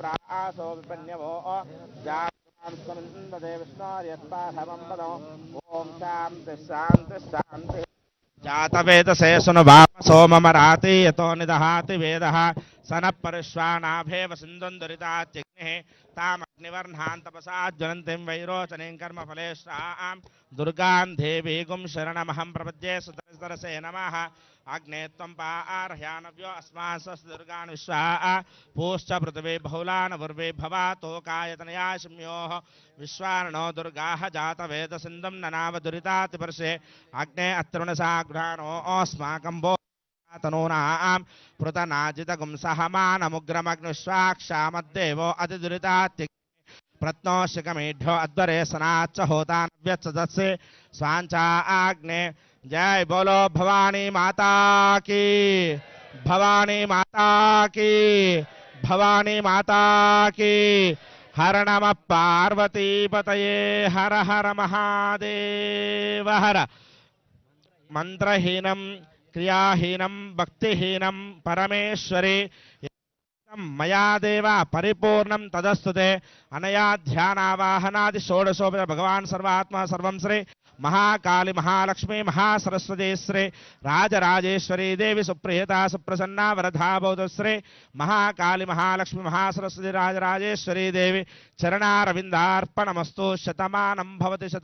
प्रासो विपन्यवो जातंस्कमिन्ददे विष्णोर्यत्पाठमं पदो ॐ शान्ति शान्ति शान्ति जातवेदसे सुनुवाम सोममराति यतो निदहाति वेदः स नः परिश्वानाभेव सिन्धुं दुरितात्यग्निः तामग्निवर्णान् तपसा ज्वलन्तीं वैरोचनीं कर्मफलेश्रां दुर्गां देवीगुं शरणमहं प्रपद्ये सुतरसे नमः अग्ने त्वं पारह्यानव्यो अस्मान् स्वस्य दुर्गान् विश्वाः पूश्च पृथिवी बहुलान् वुर्वे भवातोकायतनया शम्योः विश्वार्णो दुर्गाः जातवेदसिन्धुं ननाव दुरितातिपर्षे अग्ने अत्रुणसाग्राणो अस्माकं वो तनूनां पृतनाजितगुं सहमानमुग्रमग्निश्वाक्षामद्देवो अतिदुरितात्य प्रत्नोषिकमेढ्यो अध्वरे सनाच्च होतानव्यच्चदस्य स्वाञ्चा आग्ने जय बोलो भवानी माता की भवानी माता की भवानी माता की हर नमः पार्वती पतये हर हर महादेव हर मंत्रहीनम क्रियाहीनम भक्तिहीनम परमेश्वरी मया देव परिपूर्णं तदस्तुते अनया ध्यानावाहनादि षोडशोपचार भगवान सर्वात्मा सर्वं श्री महाकाली महालक्ष्मी महासरस्वती श्री राजराजेश्वरी देवी सुप्रियता सुप्रसन्ना वरदा भवतु श्री महाकाली महालक्ष्मी महासरस्वती राजराजेश्वरी देवी चरणारविन्दार्पणमस्तु शतमानं भवति शत